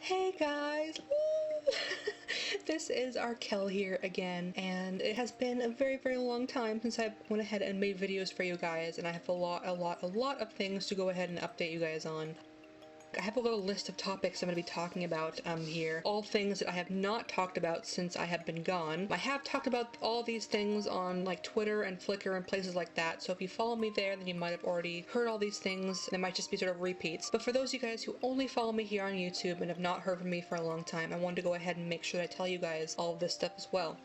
Hey guys! This is Argil here again, and it has been a very long time since I went ahead and made videos for you guys, and I have a lot of things to go ahead and update you guys on. I have a little list of topics I'm going to be talking about here. All things that I have not talked about since I have been gone. I have talked about all these things on like Twitter and Flickr and places like that, so if you follow me there then you might have already heard all these things. They might just be sort of repeats. But for those of you guys who only follow me here on YouTube and have not heard from me for a long time, I wanted to go ahead and make sure that I tell you guys all of this stuff as well.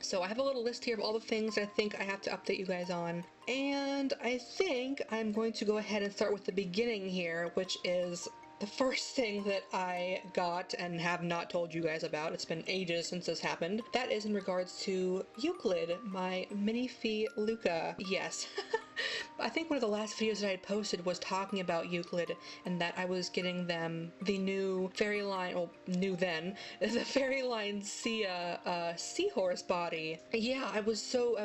So I have a little list here of all the things I think I have to update you guys on, and I think I'm going to go ahead and start with the beginning here, which is the first thing that I got and have not told you guys about. It's been ages since this happened. That is in regards to Euclid, my Minifee Luka. Yes. I think one of the last videos that I had posted was talking about Euclid and that I was getting them the new Fairyline, well, new then, the Fairyline Seahorse body. Yeah, I was so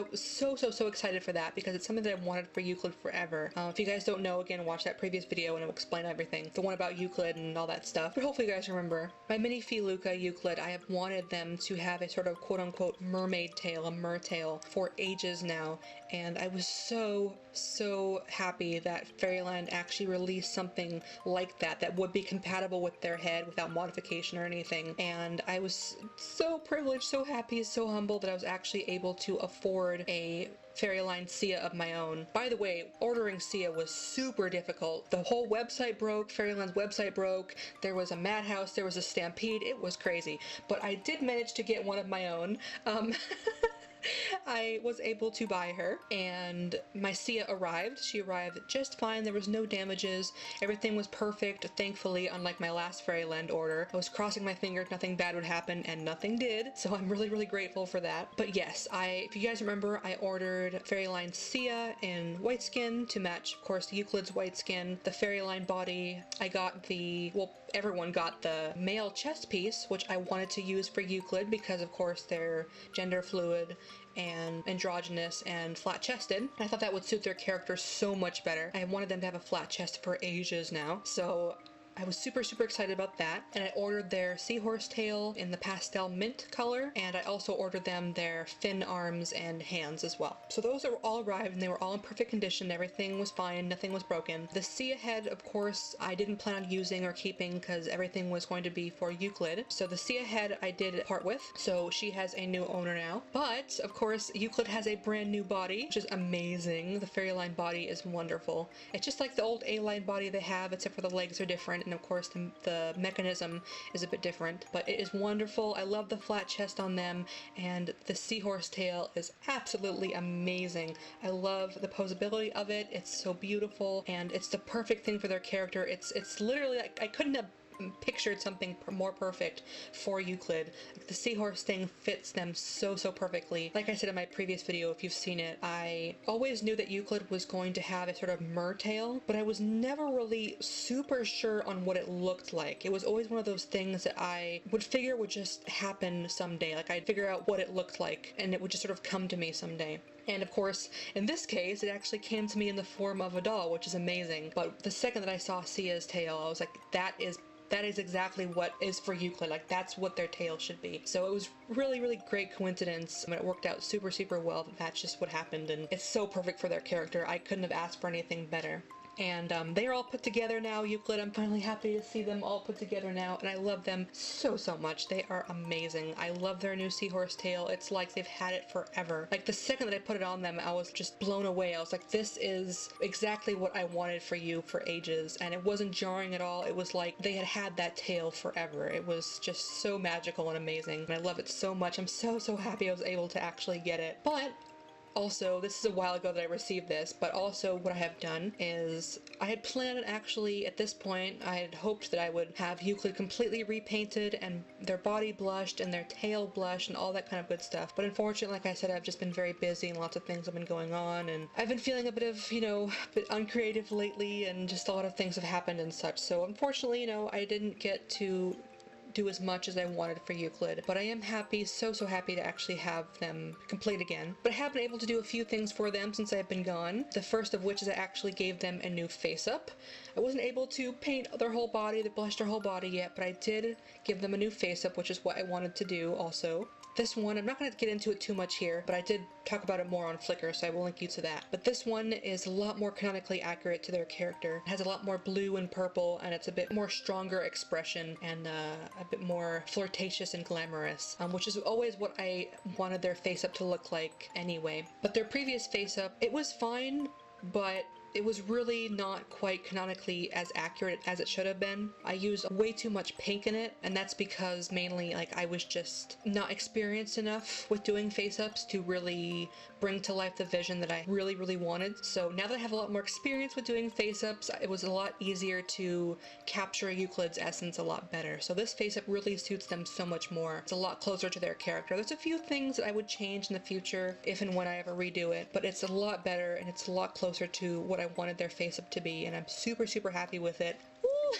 excited for that because it's something that I've wanted for Euclid forever. If you guys don't know, again, watch that previous video and it'll explain everything. The one about Euclid and all that stuff. But hopefully you guys remember. My Minifee Luka Euclid, I have wanted them to have a sort of quote-unquote mermaid tail, a mer tail, for ages now, and I was so happy that Fairyland actually released something like that that would be compatible with their head without modification or anything. And I was so privileged, so happy, so humbled that I was actually able to afford a Fairyline Sia of my own. By the way, ordering Sia was super difficult. The whole website broke, Fairyland's website broke, there was a madhouse, there was a stampede, it was crazy. But I did manage to get one of my own. I was able to buy her, and my Sia arrived. She arrived just fine. There was no damages. Everything was perfect, thankfully, unlike my last Fairyland order. I was crossing my fingers nothing bad would happen, and nothing did, so I'm really grateful for that. But yes, if you guys remember, I ordered Fairyline Sia in white skin to match, of course, Euclid's white skin. The Fairyline body, I got the, well, everyone got the male chest piece, which I wanted to use for Euclid because, of course, they're gender fluid and androgynous and flat-chested. I thought that would suit their character so much better. I wanted them to have a flat chest for ages now, so I was super excited about that. And I ordered their seahorse tail in the pastel mint color, and I also ordered them their fin arms and hands as well. So those are all arrived and they were all in perfect condition. Everything was fine, nothing was broken. The Sia head, of course, I didn't plan on using or keeping because everything was going to be for Euclid. So the Sia head I did part with, so she has a new owner now. But, of course, Euclid has a brand new body, which is amazing. The Fairyline body is wonderful. It's just like the old A-line body they have, except for the legs are different. And of course the mechanism is a bit different, but it is wonderful. I love the flat chest on them, and the seahorse tail is absolutely amazing. I love the posability of it. It's so beautiful, and it's the perfect thing for their character. It's literally like, I couldn't have pictured something more perfect for Euclid. Like, the seahorse thing fits them so perfectly. Like I said in my previous video, if you've seen it, I always knew that Euclid was going to have a sort of mer tail, but I was never really super sure on what it looked like. It was always one of those things that I would figure would just happen someday. Like, I'd figure out what it looked like and it would just sort of come to me someday. And of course, in this case, it actually came to me in the form of a doll, which is amazing. But the second that I saw Sia's tail, I was like, that is exactly what is for Euclid. Like, that's what their tail should be. So it was really great coincidence, and it worked out super well that that's just what happened, and it's so perfect for their character. I couldn't have asked for anything better. And they're all put together now, Euclid. I'm finally happy to see them all put together now, and I love them so much. They are amazing. I love their new seahorse tail. It's like they've had it forever. Like, the second that I put it on them, I was just blown away. I was like, this is exactly what I wanted for you for ages, and it wasn't jarring at all. It was like they had that tail forever. It was just so magical and amazing, and I love it so much. I'm so happy I was able to actually get it. But also, this is a while ago that I received this, but also what I have done is I had planned, actually, at this point, I had hoped that I would have Euclid completely repainted and their body blushed and their tail blushed and all that kind of good stuff. But unfortunately, like I said, I've just been very busy and lots of things have been going on, and I've been feeling a bit of, a bit uncreative lately, and just a lot of things have happened and such. So unfortunately, I didn't get to do as much as I wanted for Euclid, but I am happy, so happy to actually have them complete again. But I have been able to do a few things for them since I've been gone. The first of which is I actually gave them a new face-up. I wasn't able to paint their whole body, they blushed their whole body yet, but I did give them a new face-up, which is what I wanted to do also. This one, I'm not going to get into it too much here, but I did talk about it more on Flickr, so I will link you to that. But this one is a lot more canonically accurate to their character. It has a lot more blue and purple, and it's a bit more stronger expression and a bit more flirtatious and glamorous, which is always what I wanted their face-up to look like anyway. But their previous face-up, it was fine, but it was really not quite canonically as accurate as it should have been. I used way too much pink in it, and that's because mainly like I was just not experienced enough with doing face-ups to really bring to life the vision that I really wanted. So now that I have a lot more experience with doing face-ups, it was a lot easier to capture Euclid's essence a lot better. So this face-up really suits them so much more. It's a lot closer to their character. There's a few things that I would change in the future if and when I ever redo it, but it's a lot better and it's a lot closer to what I wanted their face-up to be, and I'm super happy with it.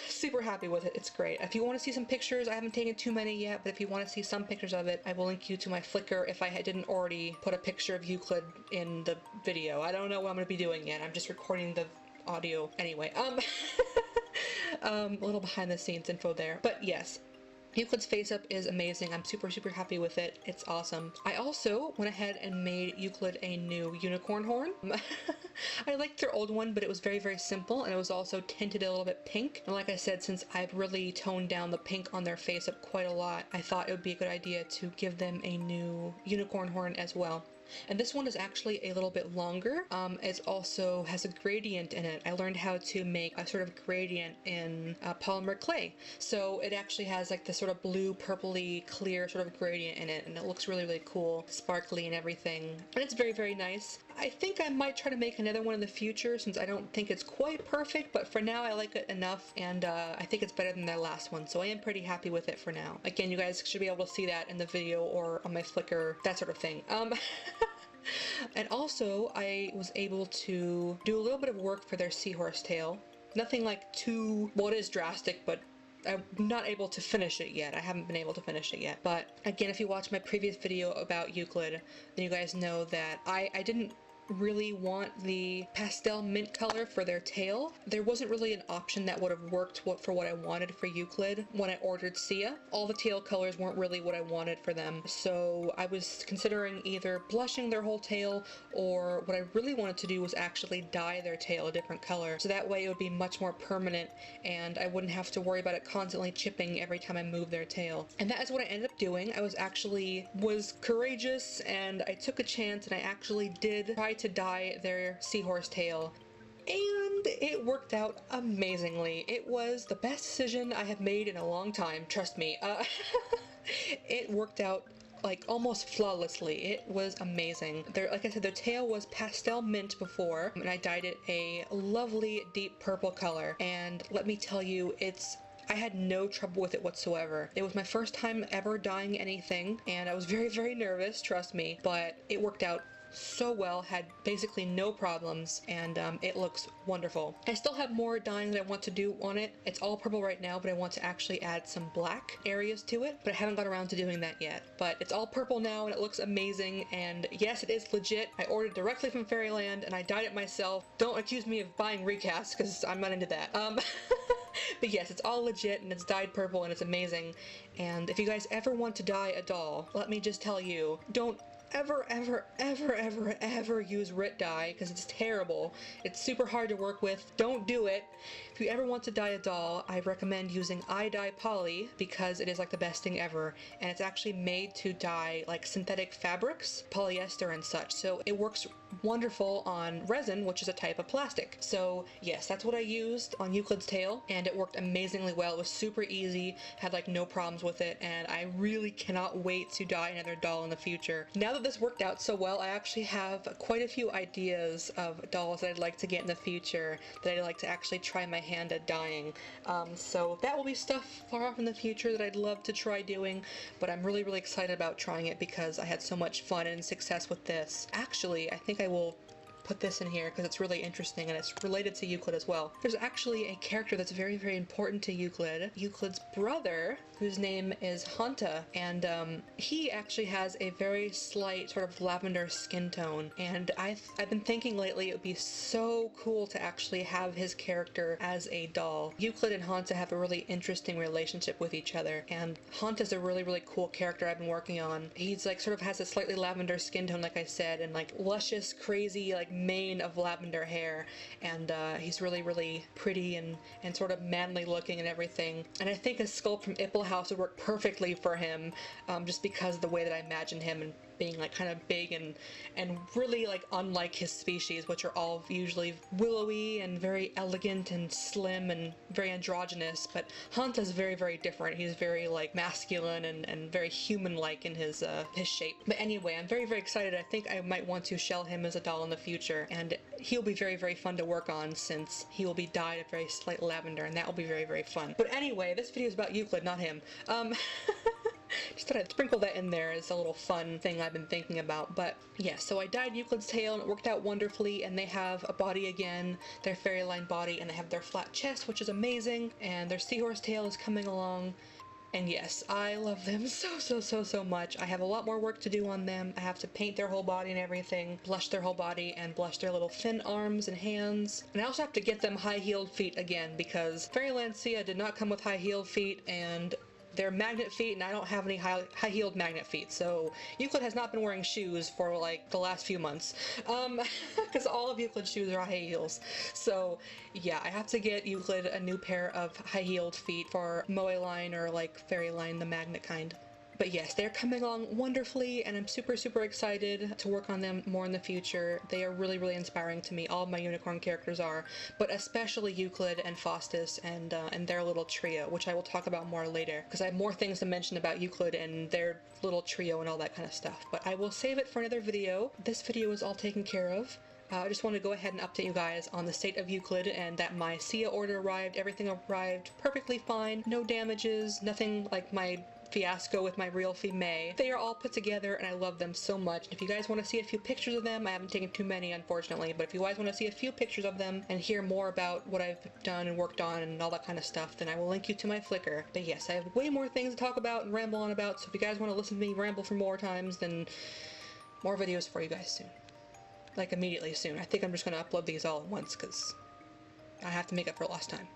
Super happy with it. It's great. If you want to see some pictures, I haven't taken too many yet, but if you want to see some pictures of it, I will link you to my Flickr if I didn't already put a picture of Euclid in the video. I don't know what I'm going to be doing yet. I'm just recording the audio anyway. A little behind the scenes info there. But yes, Euclid's face-up is amazing. I'm super happy with it. It's awesome. I also went ahead and made Euclid a new unicorn horn. I liked their old one, but it was very simple, and it was also tinted a little bit pink. And like I said, since I've really toned down the pink on their face-up quite a lot, I thought it would be a good idea to give them a new unicorn horn as well. And this one is actually a little bit longer. It also has a gradient in it. I learned how to make a sort of gradient in polymer clay. So it actually has like this sort of blue, purpley, clear sort of gradient in it, and it looks really cool, sparkly and everything. And it's very nice. I think I might try to make another one in the future since I don't think it's quite perfect, but for now I like it enough, and I think it's better than their last one, so I am pretty happy with it for now. Again, you guys should be able to see that in the video or on my Flickr, that sort of thing. And also, I was able to do a little bit of work for their Seahorse tail. Nothing like too, well, it is drastic, but I'm not able to finish it yet. I haven't been able to finish it yet. But again, if you watch my previous video about Euclid, then you guys know that I didn't really want the pastel mint color for their tail. There wasn't really an option that would have worked for what I wanted for Euclid when I ordered Sia. All the tail colors weren't really what I wanted for them, so I was considering either blushing their whole tail, or what I really wanted to do was actually dye their tail a different color, so that way it would be much more permanent and I wouldn't have to worry about it constantly chipping every time I move their tail. And that is what I ended up doing. I was courageous, and I took a chance, and I actually did try to dye their Seahorse tail, and it worked out amazingly. It was the best decision I have made in a long time, trust me. It worked out like almost flawlessly. It was amazing. Like I said, their tail was pastel mint before, and I dyed it a lovely deep purple color, and let me tell you, I had no trouble with it whatsoever. It was my first time ever dyeing anything, and I was very nervous, trust me, but it worked out so well, had basically no problems, and it looks wonderful. I still have more dyeing that I want to do on it. It's all purple right now, but I want to actually add some black areas to it, but I haven't got around to doing that yet. But it's all purple now, and it looks amazing, and yes, it is legit. I ordered directly from Fairyland, and I dyed it myself. Don't accuse me of buying recasts, because I'm not into that. But yes, it's all legit, and it's dyed purple, and it's amazing. And if you guys ever want to dye a doll, let me just tell you, don't ever use RIT dye, because it's terrible. It's super hard to work with. Don't do it. If you ever want to dye a doll, I recommend using iDye Poly, because it is like the best thing ever, and it's actually made to dye like synthetic fabrics, polyester and such, so it works wonderful on resin, which is a type of plastic. So yes, that's what I used on Euclid's tail, and it worked amazingly well. It was super easy, had like no problems with it, and I really cannot wait to dye another doll in the future. Now that this worked out so well, I actually have quite a few ideas of dolls that I'd like to get in the future, that I'd like to actually try my hand at dyeing. So that will be stuff far off in the future that I'd love to try doing, but I'm really excited about trying it because I had so much fun and success with this. Actually, I think I will put this in here because it's really interesting and it's related to Euclid as well. There's actually a character that's very, very important to Euclid. Euclid's brother, whose name is Hanta, and he actually has a very slight sort of lavender skin tone, and I've been thinking lately it would be so cool to actually have his character as a doll. Euclid and Hanta have a really interesting relationship with each other, and Hanta's a really, really cool character I've been working on. He's like sort of has a slightly lavender skin tone, like I said, and like luscious, crazy like mane of lavender hair, and he's really, really pretty and sort of manly looking and everything. And I think a sculpt from House would work perfectly for him, just because of the way that I imagine him and being like kind of big and really like unlike his species, which are all usually willowy and very elegant and slim and very androgynous. But Hanta's very, very different. He's very like masculine and very human-like in his shape. But anyway, I'm very, very excited. I think I might want to shell him as a doll in the future, and he'll be very, very fun to work on since he will be dyed a very slight lavender, and that will be very, very fun. But anyway, this video is about Euclid, not him. Just thought I'd sprinkle that in there as a little fun thing I've been thinking about. But yeah, so I dyed Euclid's tail and it worked out wonderfully, and they have a body again, their Fairyline body, and they have their flat chest, which is amazing, and their Seahorse tail is coming along. And yes, I love them so much. I have a lot more work to do on them. I have to paint their whole body and everything, blush their whole body, and blush their little thin arms and hands. And I also have to get them high-heeled feet again, because Fairyland Sia did not come with high-heeled feet, and they're magnet feet, and I don't have any high-heeled magnet feet, so Euclid has not been wearing shoes for like the last few months, because all of Euclid's shoes are high heels. So yeah, I have to get Euclid a new pair of high-heeled feet for Moe line, or like Fairyline, the magnet kind. But yes, they're coming along wonderfully, and I'm super excited to work on them more in the future. They are really, really inspiring to me. All of my unicorn characters are, but especially Euclid and Faustus and their little trio, which I will talk about more later, because I have more things to mention about Euclid and their little trio and all that kind of stuff. But I will save it for another video. This video is all taken care of. I just want to go ahead and update you guys on the state of Euclid, and that my Sia order arrived. Everything arrived perfectly fine. No damages, nothing like my fiasco with my Realfee May. They are all put together and I love them so much. And if you guys want to see a few pictures of them, I haven't taken too many unfortunately, but if you guys want to see a few pictures of them and hear more about what I've done and worked on and all that kind of stuff, then I will link you to my Flickr. But yes, I have way more things to talk about and ramble on about, so if you guys want to listen to me ramble for more times, then more videos for you guys soon. Like immediately soon. I think I'm just going to upload these all at once because I have to make up for lost time.